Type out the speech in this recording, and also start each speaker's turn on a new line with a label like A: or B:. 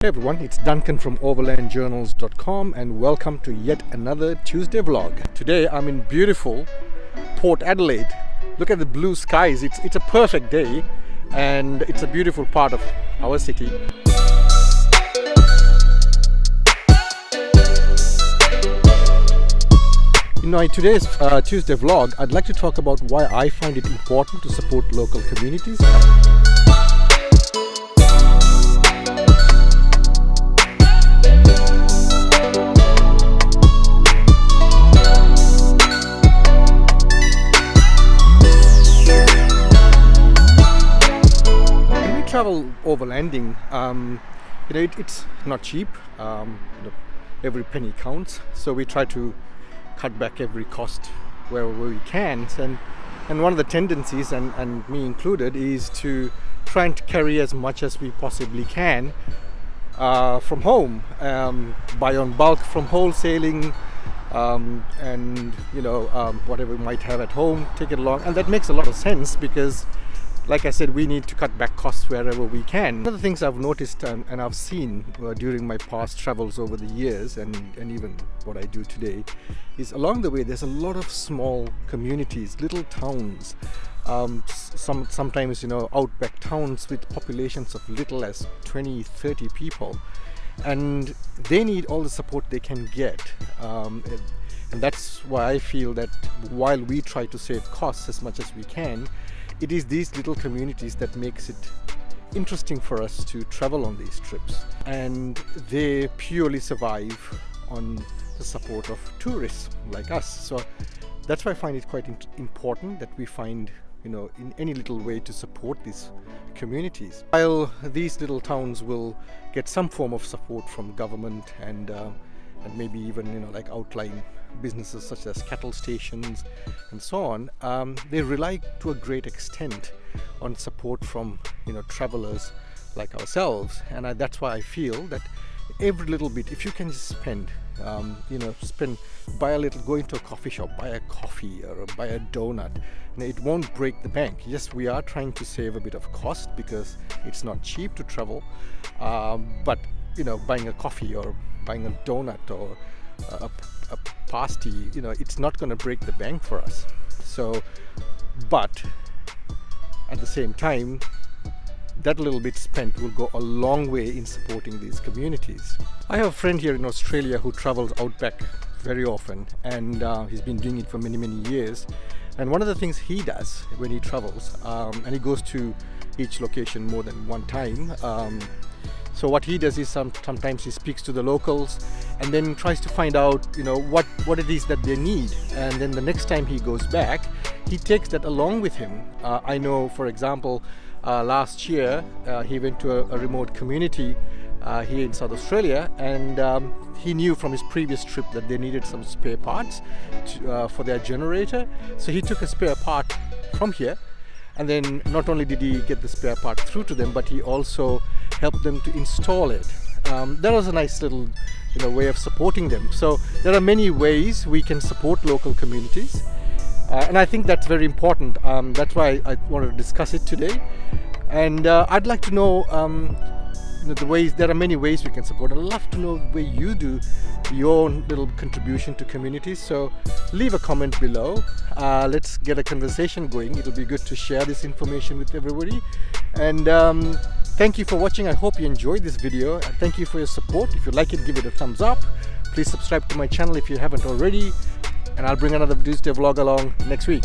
A: Hey everyone, it's Duncan from overlandjournals.com and welcome to yet another Tuesday vlog. Today I'm in beautiful Port Adelaide. Look at the blue skies. It's a perfect day and it's a beautiful part of our city. In today's Tuesday vlog, I'd like to talk about why I find it important to support local communities. When we travel overlanding, it's not cheap. Every penny counts, so we try to cut back every cost wherever we can, and one of the tendencies, and me included, is to try and carry as much as we possibly can from home, buy on bulk from wholesaling, and whatever we might have at home, take it along. And that makes a lot of sense because, like I said, we need to cut back costs wherever we can. One of the things I've noticed and I've seen during my past travels over the years, and even what I do today, is along the way there's a lot of small communities, little towns, sometimes outback towns with populations of little as 20-30 people, and they need all the support they can get. And that's why I feel that while we try to save costs as much as we can, it is these little communities that makes it interesting for us to travel on these trips, and they purely survive on the support of tourists like us. So that's why I find it quite important that we find in any little way to support these communities. While these little towns will get some form of support from government and maybe even like outlying businesses such as cattle stations and so on, they rely to a great extent on support from travelers like ourselves. And that's why I feel that every little bit, if you can just spend, buy a little, go into a coffee shop, buy a coffee or buy a donut, it won't break the bank. Yes, we are trying to save a bit of cost because it's not cheap to travel, but buying a coffee or buying a donut or a pasty, it's not going to break the bank for us. So, but at the same time, that little bit spent will go a long way in supporting these communities. I have a friend here in Australia who travels outback very often, and he's been doing it for many years. And one of the things he does when he travels, and he goes to each location more than one time, so what he does is sometimes he speaks to the locals and then tries to find out what it is that they need, and then the next time he goes back he takes that along with him. I know, for example, last year he went to a remote community here in South Australia, and he knew from his previous trip that they needed some spare parts for their generator, so he took a spare part from here. And then not only did he get the spare part through to them, but he also helped them to install it. That was a nice little way of supporting them. So there are many ways we can support local communities, and I think that's very important. That's why I wanted to discuss it today. And I'd like to know the ways. There are many ways we can support. I'd love to know the way you do your own little contribution to communities. So leave a comment below. Let's get a conversation going. It'll be good to share this information with everybody. And thank you for watching. I hope you enjoyed this video. Thank you for your support. If you like it, give it a thumbs up. Please subscribe to my channel if you haven't already. And I'll bring another Tuesday vlog along next week.